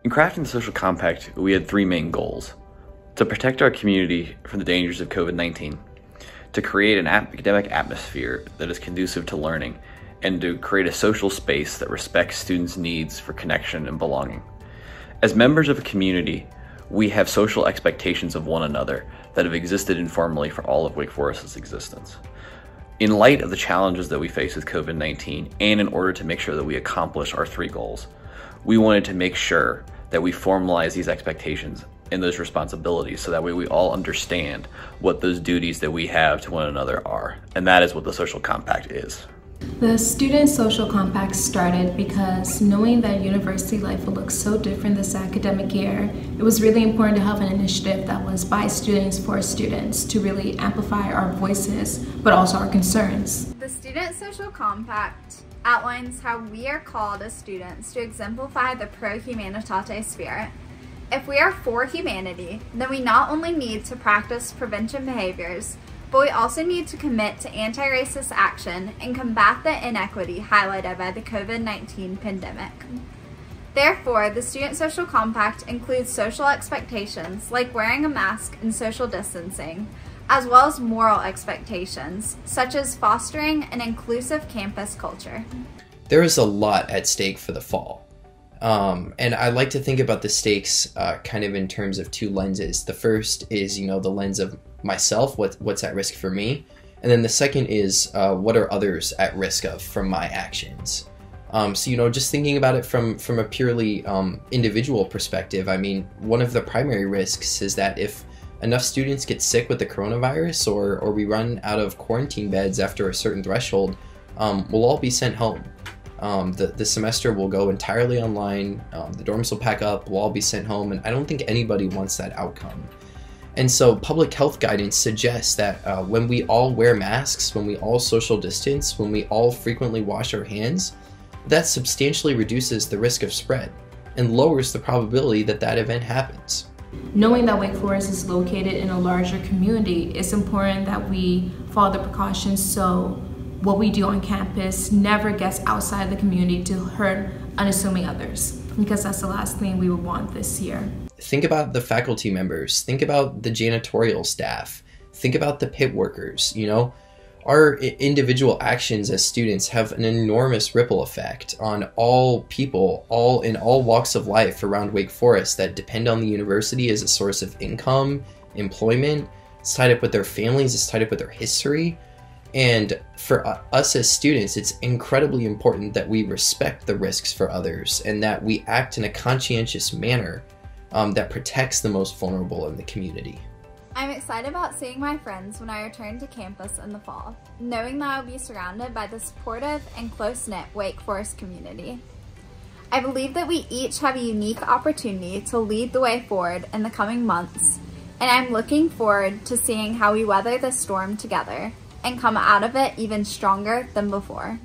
In crafting the social compact, we had three main goals: to protect our community from the dangers of COVID-19, to create an academic atmosphere that is conducive to learning, and to create a social space that respects students' needs for connection and belonging. As members of a community, we have social expectations of one another that have existed informally for all of Wake Forest's existence. In light of the challenges that we face with COVID-19, and in order to make sure that we accomplish our three goals, we wanted to make sure that we formalize these expectations and those responsibilities so that way we all understand what those duties that we have to one another are. And that is what the social compact is. The Student Social Compact started because knowing that university life will look so different this academic year, it was really important to have an initiative that was by students for students to really amplify our voices, but also our concerns. The Student Social Compact outlines how we are called as students to exemplify the pro humanitate spirit. If we are for humanity, then we not only need to practice prevention behaviors, but we also need to commit to anti-racist action and combat the inequity highlighted by the COVID-19 pandemic. Therefore, the Student Social Compact includes social expectations like wearing a mask and social distancing, as well as moral expectations, such as fostering an inclusive campus culture. There is a lot at stake for the fall. And I like to think about the stakes kind of in terms of two lenses. The first is, the lens of myself, what's at risk for me. And then the second is, what are others at risk of from my actions? So, just thinking about it from a purely individual perspective, I mean, one of the primary risks is that if enough students get sick with the coronavirus or we run out of quarantine beds after a certain threshold, we'll all be sent home. The semester will go entirely online, the dorms will pack up, we'll all be sent home, and I don't think anybody wants that outcome. And so public health guidance suggests that when we all wear masks, when we all social distance, when we all frequently wash our hands, that substantially reduces the risk of spread and lowers the probability that that event happens. Knowing that Wake Forest is located in a larger community, it's important that we follow the precautions so what we do on campus never gets outside the community to hurt unassuming others, because that's the last thing we would want this year. Think about the faculty members, think about the janitorial staff, think about the pit workers. Our individual actions as students have an enormous ripple effect on all people, in all walks of life around Wake Forest that depend on the university as a source of income, employment. It's tied up with their families, it's tied up with their history. And for us as students, it's incredibly important that we respect the risks for others and that we act in a conscientious manner that protects the most vulnerable in the community. I'm excited about seeing my friends when I return to campus in the fall, knowing that I'll be surrounded by the supportive and close-knit Wake Forest community. I believe that we each have a unique opportunity to lead the way forward in the coming months, and I'm looking forward to seeing how we weather this storm together and come out of it even stronger than before.